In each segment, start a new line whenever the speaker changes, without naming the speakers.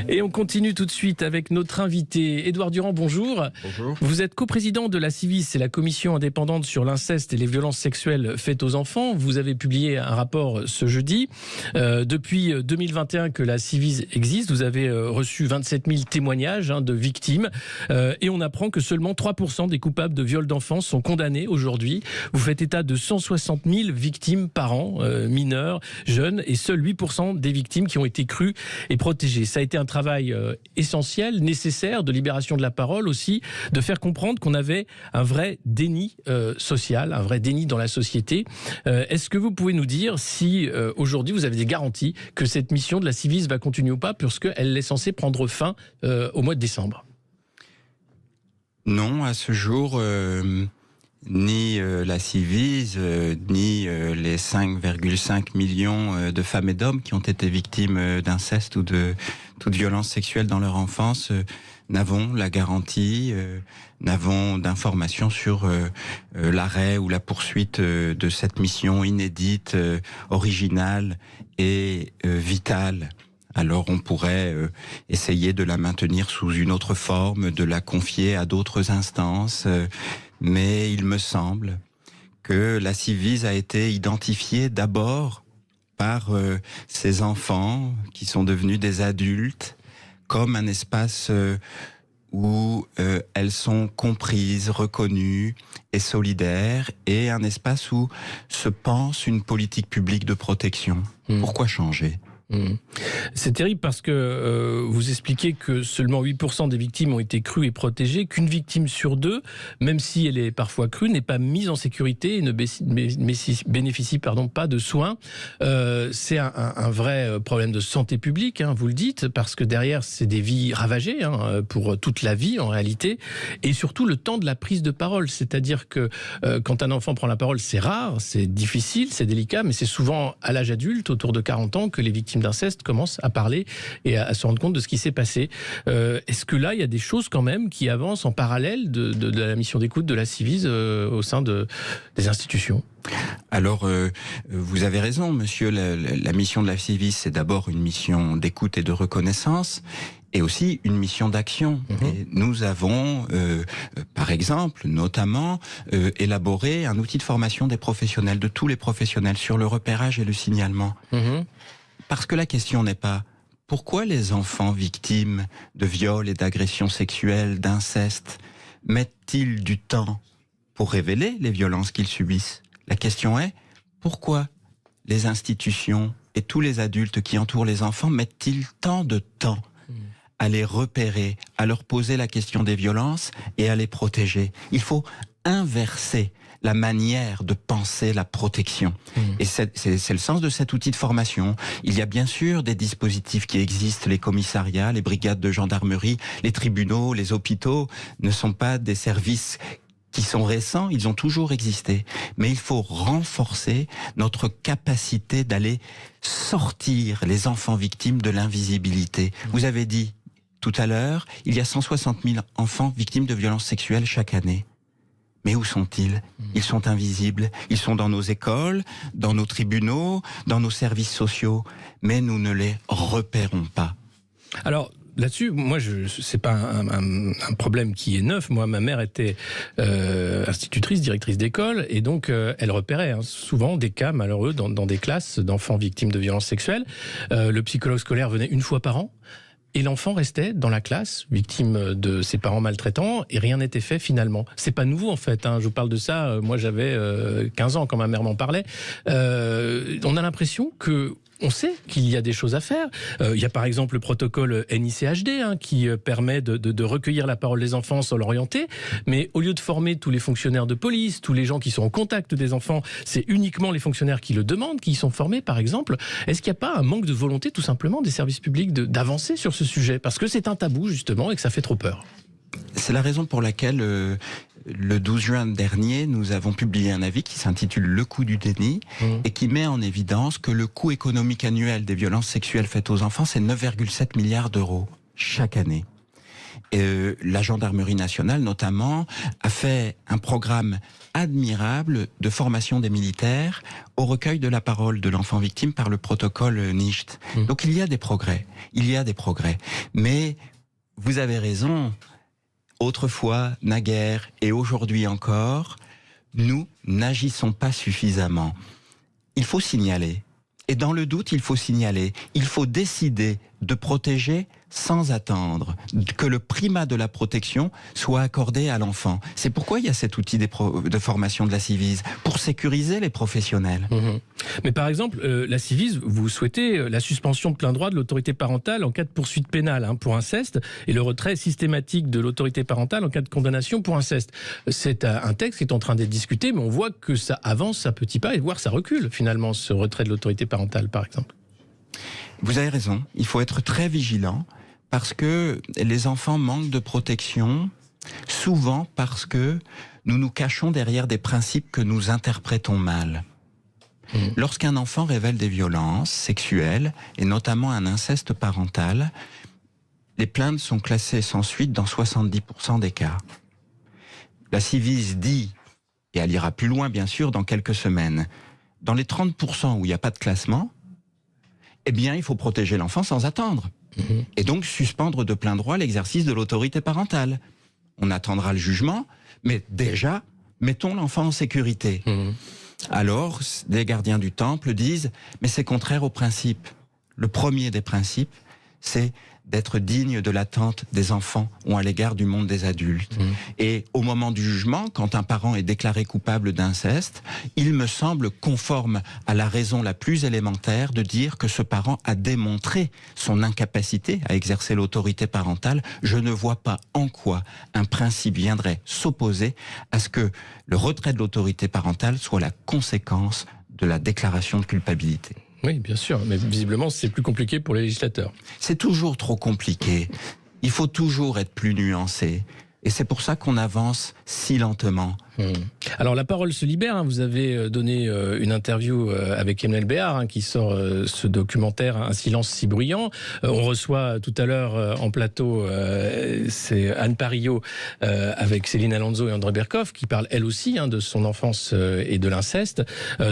Et on continue tout de suite avec notre invité, Édouard Durand, bonjour.
Bonjour.
Vous êtes coprésident de la Civis, c'est la commission indépendante sur l'inceste et les violences sexuelles faites aux enfants. Vous avez publié un rapport ce jeudi. Depuis 2021 que la Civis existe, vous avez reçu 27 000 témoignages de victimes. Et on apprend que seulement 3% des coupables de viol d'enfants sont condamnés aujourd'hui. Vous faites état de 160 000 victimes par an, mineurs, jeunes, et seuls 8% des victimes qui ont été crues et protégées. Ça a été un travail essentiel, nécessaire, de libération de la parole aussi, de faire comprendre qu'on avait un vrai déni social, un vrai déni dans la société. Est-ce que vous pouvez nous dire si aujourd'hui vous avez des garanties que cette mission de la Civis va continuer ou pas, puisqu'elle est censée prendre fin au mois de décembre?
Non, à ce jour, ni la Civis, ni les 5,5 millions de femmes et d'hommes qui ont été victimes d'inceste ou de toute violence sexuelle dans leur enfance n'avons la garantie, n'avons d'informations sur l'arrêt ou la poursuite de cette mission inédite, originale et vitale. Alors on pourrait essayer de la maintenir sous une autre forme, de la confier à d'autres instances, mais il me semble que la Civis a été identifiée d'abord par ces enfants qui sont devenus des adultes comme un espace où elles sont comprises, reconnues et solidaires, et un espace où se pense une politique publique de protection. Pourquoi changer ?
C'est terrible parce que vous expliquez que seulement 8% des victimes ont été crues et protégées, qu'une victime sur deux, même si elle est parfois crue, n'est pas mise en sécurité et ne bénéficie pas de soins. C'est un vrai problème de santé publique, vous le dites, parce que derrière, c'est des vies ravagées pour toute la vie en réalité, et surtout le temps de la prise de parole. C'est-à-dire que quand un enfant prend la parole, c'est rare, c'est difficile, c'est délicat, mais c'est souvent à l'âge adulte, autour de 40 ans, que les victimes d'inceste commencent à parler et à se rendre compte de ce qui s'est passé. Est-ce que là, il y a des choses quand même qui avancent en parallèle de la mission d'écoute de la Civis au sein des institutions ?
Alors, vous avez raison, monsieur. La mission de la Civis, c'est d'abord une mission d'écoute et de reconnaissance, et aussi une mission d'action. Et nous avons, par exemple, notamment, élaboré un outil de formation des professionnels, de tous les professionnels, sur le repérage et le signalement. Parce que la question n'est pas pourquoi les enfants victimes de viols et d'agressions sexuelles, d'inceste, mettent-ils du temps pour révéler les violences qu'ils subissent? La question est pourquoi les institutions et tous les adultes qui entourent les enfants mettent-ils tant de temps à les repérer, à leur poser la question des violences et à les protéger? Il faut inverser la manière de penser la protection. Et c'est le sens de cet outil de formation. Il y a bien sûr des dispositifs qui existent, les commissariats, les brigades de gendarmerie, les tribunaux, les hôpitaux ne sont pas des services qui sont récents, ils ont toujours existé. Mais il faut renforcer notre capacité d'aller sortir les enfants victimes de l'invisibilité. Vous avez dit tout à l'heure, il y a 160 000 enfants victimes de violences sexuelles chaque année. Mais où sont-ils? Ils sont invisibles. Ils sont dans nos écoles, dans nos tribunaux, dans nos services sociaux. Mais nous ne les repérons pas.
Alors, là-dessus, moi, c'est pas un problème qui est neuf. Moi, ma mère était institutrice, directrice d'école, et donc elle repérait souvent des cas malheureux dans des classes d'enfants victimes de violences sexuelles. Le psychologue scolaire venait une fois par an. Et l'enfant restait dans la classe, victime de ses parents maltraitants, et rien n'était fait finalement. C'est pas nouveau en fait, je vous parle de ça, moi j'avais 15 ans quand ma mère m'en parlait. On a l'impression que on sait qu'il y a des choses à faire. Il y a par exemple le protocole NICHD qui permet de recueillir la parole des enfants sans l'orienter. Mais au lieu de former tous les fonctionnaires de police, tous les gens qui sont en contact des enfants, c'est uniquement les fonctionnaires qui le demandent, qui y sont formés par exemple. Est-ce qu'il n'y a pas un manque de volonté tout simplement des services publics d'avancer sur ce sujet? Parce que c'est un tabou justement et que ça fait trop peur.
C'est la raison pour laquelle le 12 juin dernier, nous avons publié un avis qui s'intitule « Le coût du déni » et qui met en évidence que le coût économique annuel des violences sexuelles faites aux enfants, c'est 9,7 milliards d'euros chaque année. La gendarmerie nationale, notamment, a fait un programme admirable de formation des militaires au recueil de la parole de l'enfant victime par le protocole NICHT. Donc il y a des progrès, mais vous avez raison, autrefois, naguère et aujourd'hui encore, nous n'agissons pas suffisamment. Il faut signaler. Et dans le doute, il faut signaler. Il faut décider de protéger sans attendre que le primat de la protection soit accordé à l'enfant. C'est pourquoi il y a cet outil de formation de la Civise, pour sécuriser les professionnels.
Mais par exemple, la Civise, vous souhaitez la suspension de plein droit de l'autorité parentale en cas de poursuite pénale pour inceste et le retrait systématique de l'autorité parentale en cas de condamnation pour inceste. C'est un texte qui est en train d'être discuté, mais on voit que ça avance à petits pas et voire ça recule finalement, ce retrait de l'autorité parentale par exemple.
Vous avez raison, il faut être très vigilant parce que les enfants manquent de protection, souvent parce que nous nous cachons derrière des principes que nous interprétons mal. Lorsqu'un enfant révèle des violences sexuelles, et notamment un inceste parental, les plaintes sont classées sans suite dans 70% des cas. La Civise dit, et elle ira plus loin bien sûr dans quelques semaines, dans les 30% où il n'y a pas de classement, eh bien il faut protéger l'enfant sans attendre. Et donc suspendre de plein droit l'exercice de l'autorité parentale. On attendra le jugement, mais déjà, mettons l'enfant en sécurité. Alors, les gardiens du temple disent, mais c'est contraire aux principes. Le premier des principes, c'est d'être digne de l'attente des enfants ou à l'égard du monde des adultes. Et au moment du jugement, quand un parent est déclaré coupable d'inceste, il me semble conforme à la raison la plus élémentaire de dire que ce parent a démontré son incapacité à exercer l'autorité parentale. Je ne vois pas en quoi un principe viendrait s'opposer à ce que le retrait de l'autorité parentale soit la conséquence de la déclaration de culpabilité.
Oui, bien sûr, mais visiblement c'est plus compliqué pour les législateurs.
C'est toujours trop compliqué. Il faut toujours être plus nuancé. Et c'est pour ça qu'on avance si lentement.
Alors la parole se libère, vous avez donné une interview avec Emmanuel Béard qui sort ce documentaire Un silence si bruyant. On reçoit tout à l'heure en plateau, c'est Anne Parillo avec Céline Alonso et André Berkoff qui parle elle aussi de son enfance et de l'inceste.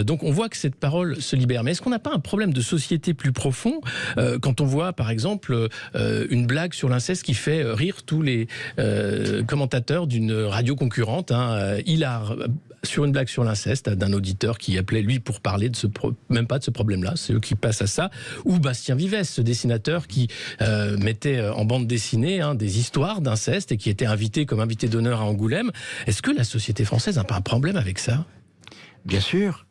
Donc on voit que cette parole se libère. Mais est-ce qu'on n'a pas un problème de société plus profond quand on voit par exemple une blague sur l'inceste qui fait rire tous les commentateurs d'une radio concurrente, hilar sur une blague sur l'inceste d'un auditeur qui appelait lui pour parler de même pas de ce problème-là, c'est eux qui passent à ça, ou Bastien Vives, ce dessinateur qui mettait en bande dessinée des histoires d'inceste et qui était invité comme invité d'honneur à Angoulême. Est-ce que la société française n'a pas un problème avec ça ?
Bien sûr.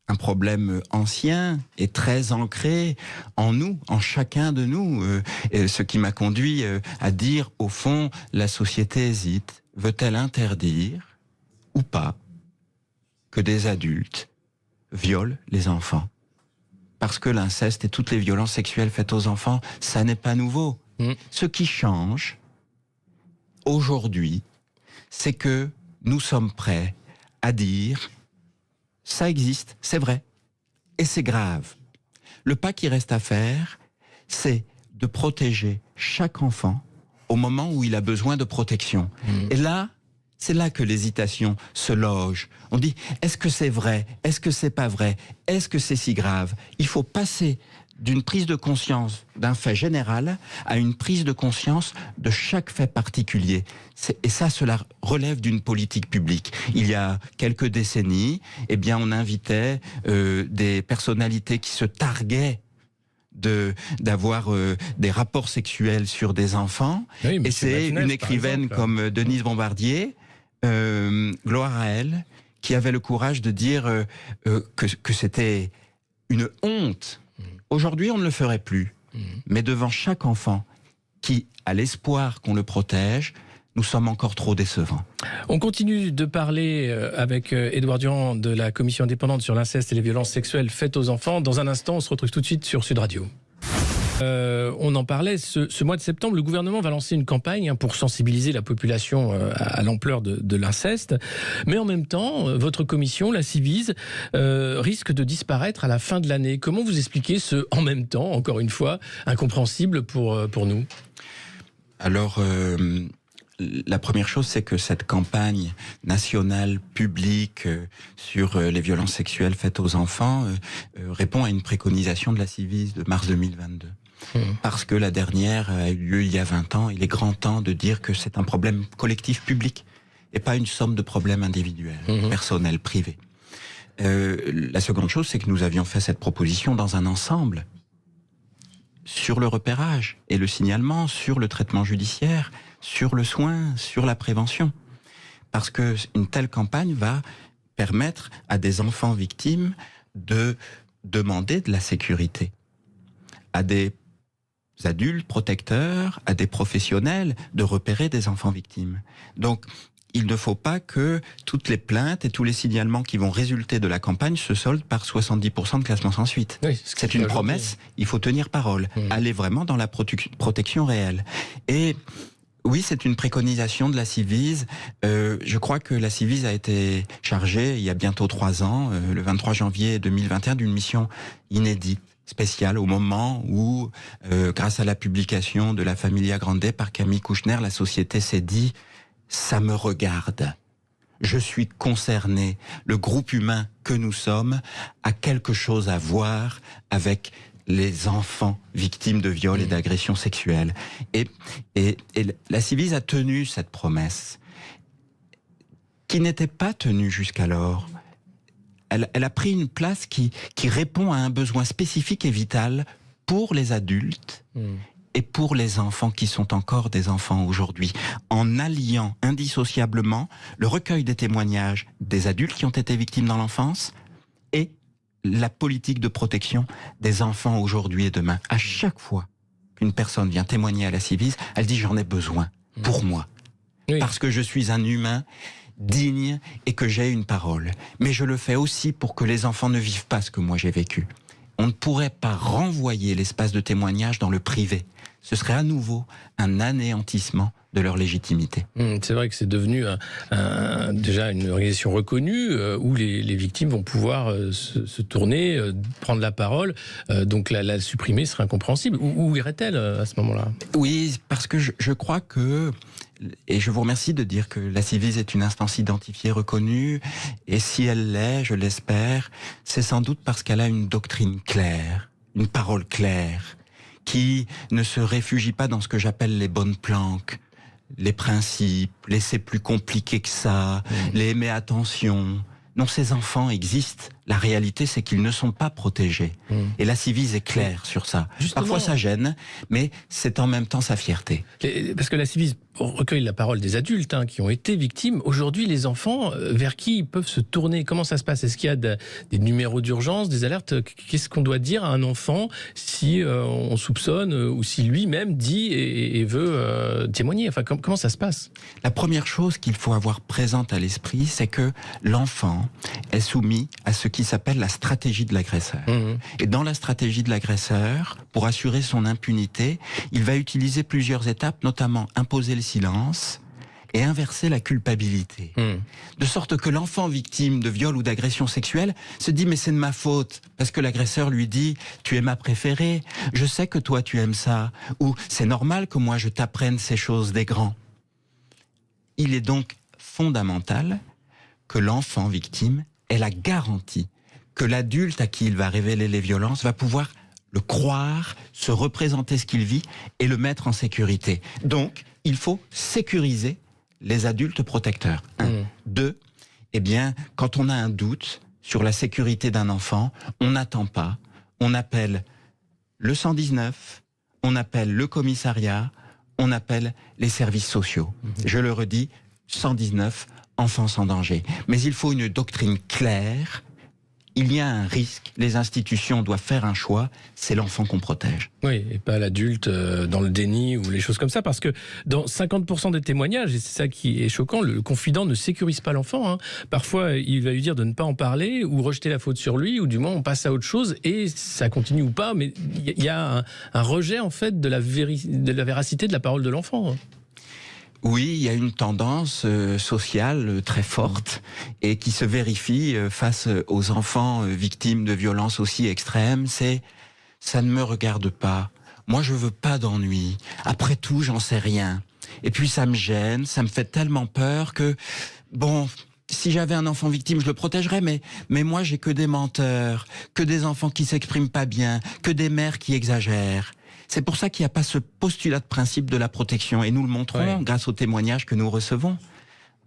Un problème ancien et très ancré en nous, en chacun de nous. Ce qui m'a conduit à dire, au fond, la société hésite. Veut-elle interdire ou pas que des adultes violent les enfants? Parce que l'inceste et toutes les violences sexuelles faites aux enfants, ça n'est pas nouveau. Ce qui change aujourd'hui, c'est que nous sommes prêts à dire ça existe, c'est vrai, et c'est grave. Le pas qui reste à faire, c'est de protéger chaque enfant au moment où il a besoin de protection. Et là, c'est là que l'hésitation se loge. On dit, est-ce que c'est vrai? Est-ce que c'est pas vrai? Est-ce que c'est si grave? Il faut passer d'une prise de conscience d'un fait général à une prise de conscience de chaque fait particulier. Et ça, cela relève d'une politique publique. Il y a quelques décennies, eh bien, on invitait des personnalités qui se targuaient d'avoir des rapports sexuels sur des enfants. Oui, et c'est une écrivaine comme Denise Bombardier, gloire à elle, qui avait le courage de dire que c'était une honte. Aujourd'hui, on ne le ferait plus. Mais devant chaque enfant qui a l'espoir qu'on le protège, nous sommes encore trop décevants.
On continue de parler avec Édouard Durand de la commission indépendante sur l'inceste et les violences sexuelles faites aux enfants. Dans un instant, on se retrouve tout de suite sur Sud Radio. On en parlait, ce mois de septembre, le gouvernement va lancer une campagne pour sensibiliser la population à l'ampleur de l'inceste. Mais en même temps, votre commission, la Civise, risque de disparaître à la fin de l'année. Comment vous expliquez ce « en même temps », encore une fois, incompréhensible pour nous ?
Alors, la première chose, c'est que cette campagne nationale publique sur les violences sexuelles faites aux enfants répond à une préconisation de la Civis de mars 2022. Parce que la dernière a eu lieu il y a 20 ans, il est grand temps de dire que c'est un problème collectif public et pas une somme de problèmes individuels, personnels, privés. La seconde chose, c'est que nous avions fait cette proposition dans un ensemble sur le repérage et le signalement, sur le traitement judiciaire, sur le soin, sur la prévention. Parce que une telle campagne va permettre à des enfants victimes de demander de la sécurité, à des adultes protecteurs, à des professionnels de repérer des enfants victimes. Donc, il ne faut pas que toutes les plaintes et tous les signalements qui vont résulter de la campagne se soldent par 70% de classement sans suite. Oui, c'est une promesse, il faut tenir parole, aller vraiment dans la protection réelle. Et oui, c'est une préconisation de la Civis. Je crois que la Civis a été chargée il y a bientôt 3 ans, le 23 janvier 2021, d'une mission inédite, spéciale, au moment où, grâce à la publication de La Familia Grande par Camille Kouchner, la société s'est dit « ça me regarde, je suis concerné, le groupe humain que nous sommes a quelque chose à voir avec les enfants victimes de viols et d'agressions sexuelles. » Et la Civis a tenu cette promesse, qui n'était pas tenue jusqu'alors. Elle a pris une place qui répond à un besoin spécifique et vital pour les adultes et pour les enfants qui sont encore des enfants aujourd'hui, en alliant indissociablement le recueil des témoignages des adultes qui ont été victimes dans l'enfance et la politique de protection des enfants aujourd'hui et demain. À chaque fois qu'une personne vient témoigner à la Civis, elle dit « j'en ai besoin pour moi, parce que je suis un humain digne et que j'ai une parole. Mais je le fais aussi pour que les enfants ne vivent pas ce que moi j'ai vécu. » On ne pourrait pas renvoyer l'espace de témoignage dans le privé. Ce serait à nouveau un anéantissement de leur légitimité.
C'est vrai que c'est devenu déjà une organisation reconnue où les victimes vont pouvoir se tourner, prendre la parole. Donc la supprimer serait incompréhensible. Où irait-elle à ce moment-là?
Oui, parce que je crois que, et je vous remercie de dire que la Civis est une instance identifiée, reconnue, et si elle l'est, je l'espère, c'est sans doute parce qu'elle a une doctrine claire, une parole claire, qui ne se réfugie pas dans ce que j'appelle les bonnes planques, les principes, les c'est plus compliqué que ça, les mais attention. Non, ces enfants existent. La réalité, c'est qu'ils ne sont pas protégés. Et la Civis est claire sur ça. Justement, parfois ça gêne, mais c'est en même temps sa fierté.
Parce que la Civis recueille la parole des adultes qui ont été victimes. Aujourd'hui, les enfants, vers qui ils peuvent se tourner? Comment ça se passe? Est-ce qu'il y a des numéros d'urgence, des alertes? Qu'est-ce qu'on doit dire à un enfant si on soupçonne ou si lui-même dit et veut témoigner? Enfin, comment ça se passe?
La première chose qu'il faut avoir présente à l'esprit, c'est que l'enfant est soumis à ce qui s'appelle la stratégie de l'agresseur. Et dans la stratégie de l'agresseur, pour assurer son impunité, il va utiliser plusieurs étapes, notamment imposer le silence et inverser la culpabilité. De sorte que l'enfant victime de viol ou d'agression sexuelle se dit « mais c'est de ma faute » parce que l'agresseur lui dit « tu es ma préférée, je sais que toi tu aimes ça » ou « c'est normal que moi je t'apprenne ces choses des grands ». Il est donc fondamental que l'enfant victime ait la garantie que l'adulte à qui il va révéler les violences va pouvoir le croire, se représenter ce qu'il vit et le mettre en sécurité. Donc, il faut sécuriser les adultes protecteurs. 1. 2, eh bien, quand on a un doute sur la sécurité d'un enfant, on n'attend pas, on appelle le 119, on appelle le commissariat, on appelle les services sociaux. Je le redis, 119, enfance en danger. Mais il faut une doctrine claire. Il y a un risque, les institutions doivent faire un choix, c'est l'enfant qu'on protège.
Oui, et pas l'adulte dans le déni ou les choses comme ça, parce que dans 50% des témoignages, et c'est ça qui est choquant, le confident ne sécurise pas l'enfant. Parfois, il va lui dire de ne pas en parler ou rejeter la faute sur lui, ou du moins on passe à autre chose et ça continue ou pas, mais il y a un rejet en fait de la véracité de la parole de l'enfant.
Oui, il y a une tendance sociale très forte et qui se vérifie face aux enfants victimes de violences aussi extrêmes. C'est « ça ne me regarde pas » moi je veux pas d'ennui. Après tout, j'en sais rien. Et puis ça me gêne, ça me fait tellement peur que, bon, si j'avais un enfant victime, je le protégerais, mais moi j'ai que des menteurs, que des enfants qui s'expriment pas bien, que des mères qui exagèrent. C'est pour ça qu'il n'y a pas ce postulat de principe de la protection. Et nous le montrons grâce aux témoignages que nous recevons.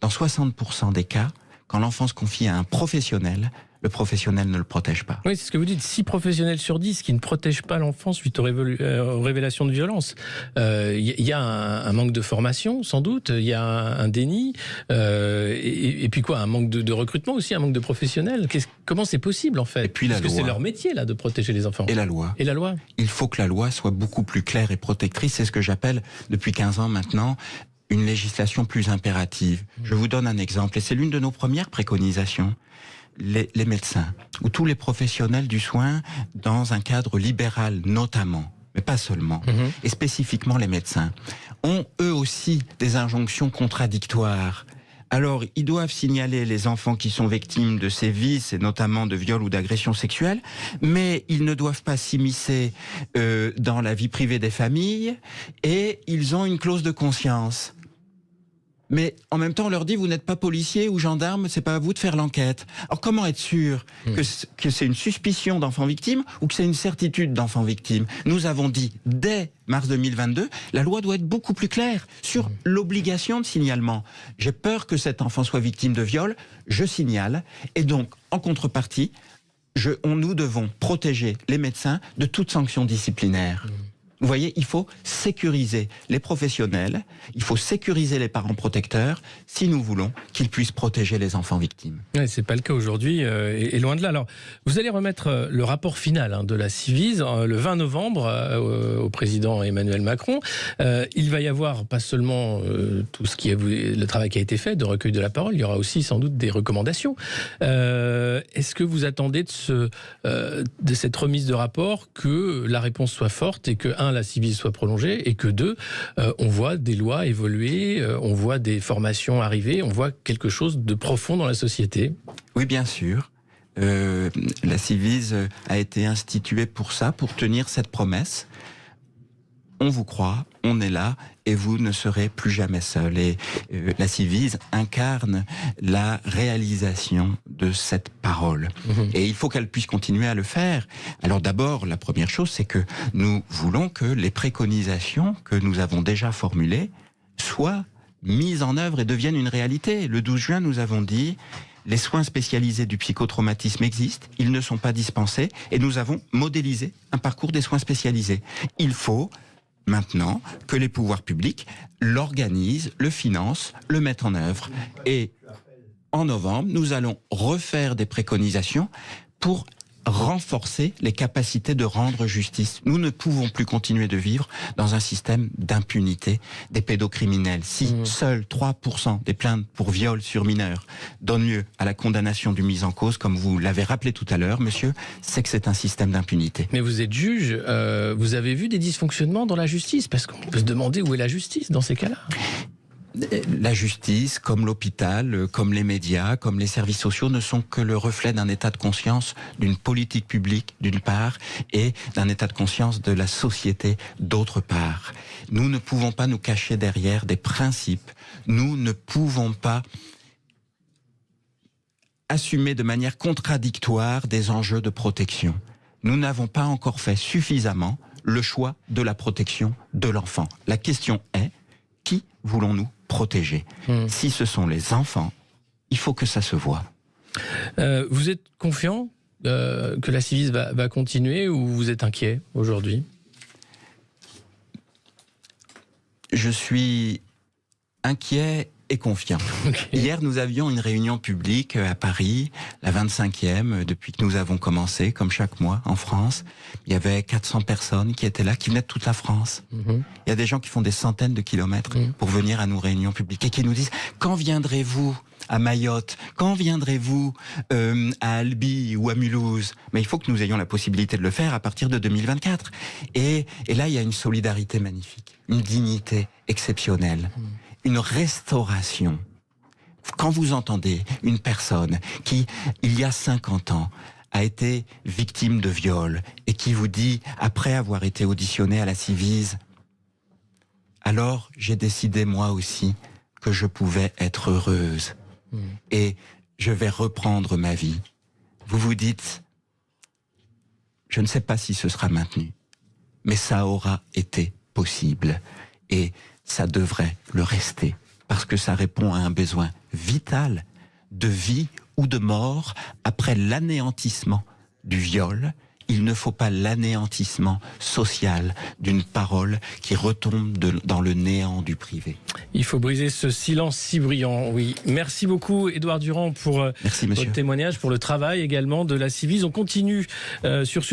Dans 60% des cas, quand l'enfant se confie à un professionnel, le professionnel ne le protège pas.
Oui, c'est ce que vous dites. 6 professionnels sur 10 qui ne protègent pas l'enfant suite aux révélations de violence. Il y a un manque de formation, sans doute. Il y a un déni. Et puis quoi, un manque de recrutement aussi, un manque de professionnels. Comment c'est possible, en fait?
Et puis
Parce que c'est leur métier, là, de protéger les enfants.
Et la loi.
Et la loi.
Il faut que la loi soit beaucoup plus claire et protectrice. C'est ce que j'appelle, depuis 15 ans maintenant, une législation plus impérative. Je vous donne un exemple, et c'est l'une de nos premières préconisations. Les médecins, ou tous les professionnels du soin, dans un cadre libéral notamment, mais pas seulement, et spécifiquement les médecins, ont eux aussi des injonctions contradictoires. Alors, ils doivent signaler les enfants qui sont victimes de sévices, et notamment de viols ou d'agressions sexuelles, mais ils ne doivent pas s'immiscer dans la vie privée des familles, et ils ont une clause de conscience. Mais en même temps, on leur dit, vous n'êtes pas policier ou gendarme, c'est pas à vous de faire l'enquête. Alors comment être sûr que c'est une suspicion d'enfant victime ou que c'est une certitude d'enfant victime? Nous avons dit, dès mars 2022, la loi doit être beaucoup plus claire sur l'obligation de signalement. J'ai peur que cet enfant soit victime de viol, je signale. Et donc, en contrepartie, nous devons protéger les médecins de toute sanction disciplinaire. Vous voyez, il faut sécuriser les professionnels, il faut sécuriser les parents protecteurs si nous voulons qu'ils puissent protéger les enfants victimes.
Ouais, c'est pas le cas aujourd'hui, et loin de là. Alors, vous allez remettre le rapport final de la Ciivise le 20 novembre au président Emmanuel Macron. Il va y avoir pas seulement tout ce qui est le travail qui a été fait de recueil de la parole, il y aura aussi sans doute des recommandations. Est-ce que vous attendez de cette remise de rapport que la réponse soit forte et que la Ciivise soit prolongée et que 2, on voit des lois évoluer, on voit des formations arriver, on voit quelque chose de profond dans la société?
Oui, bien sûr. La Ciivise a été instituée pour ça, pour tenir cette promesse. On vous croit, on est là, et vous ne serez plus jamais seul. Et la Ciivise incarne la réalisation de cette parole. Et il faut qu'elle puisse continuer à le faire. Alors d'abord, la première chose, c'est que nous voulons que les préconisations que nous avons déjà formulées soient mises en œuvre et deviennent une réalité. Le 12 juin, nous avons dit... Les soins spécialisés du psychotraumatisme existent, ils ne sont pas dispensés, et nous avons modélisé un parcours des soins spécialisés. Il faut maintenant que les pouvoirs publics l'organisent, le financent, le mettent en œuvre. Et en novembre, nous allons refaire des préconisations pour renforcer les capacités de rendre justice. Nous ne pouvons plus continuer de vivre dans un système d'impunité des pédocriminels. Si seuls 3% des plaintes pour viol sur mineurs donnent lieu à la condamnation du mis en cause, comme vous l'avez rappelé tout à l'heure, monsieur, c'est que c'est un système d'impunité.
Mais vous êtes juge, vous avez vu des dysfonctionnements dans la justice? Parce qu'on peut se demander où est la justice dans ces cas-là.
La justice, comme l'hôpital, comme les médias, comme les services sociaux, ne sont que le reflet d'un état de conscience, d'une politique publique, d'une part, et d'un état de conscience de la société, d'autre part. Nous ne pouvons pas nous cacher derrière des principes. Nous ne pouvons pas assumer de manière contradictoire des enjeux de protection. Nous n'avons pas encore fait suffisamment le choix de la protection de l'enfant. La question est, qui voulons-nous protéger? Si ce sont les enfants, il faut que ça se voie.
Vous êtes confiant que la Ciivise va continuer ou vous êtes inquiet aujourd'hui?
Je suis inquiet et confiant. Okay. Hier, nous avions une réunion publique à Paris, la 25e, depuis que nous avons commencé, comme chaque mois, en France. Il y avait 400 personnes qui étaient là, qui venaient de toute la France. Il y a des gens qui font des centaines de kilomètres pour venir à nos réunions publiques et qui nous disent « Quand viendrez-vous à Mayotte? Quand viendrez-vous à Albi ou à Mulhouse ?» Mais il faut que nous ayons la possibilité de le faire à partir de 2024. Et là, il y a une solidarité magnifique, une dignité exceptionnelle. Une restauration. Quand vous entendez une personne qui, il y a 50 ans, a été victime de viol et qui vous dit, après avoir été auditionné à la Civise, alors j'ai décidé moi aussi que je pouvais être heureuse et je vais reprendre ma vie. Vous vous dites, je ne sais pas si ce sera maintenu, mais ça aura été possible et ça devrait le rester parce que ça répond à un besoin vital de vie ou de mort après l'anéantissement du viol. Il ne faut pas l'anéantissement social d'une parole qui retombe dans le néant du privé.
Il faut briser ce silence si bruyant, oui. Merci beaucoup, Édouard Durand, pour
Merci, monsieur.
votre témoignage, pour le travail également de la Civise. On continue sur Sud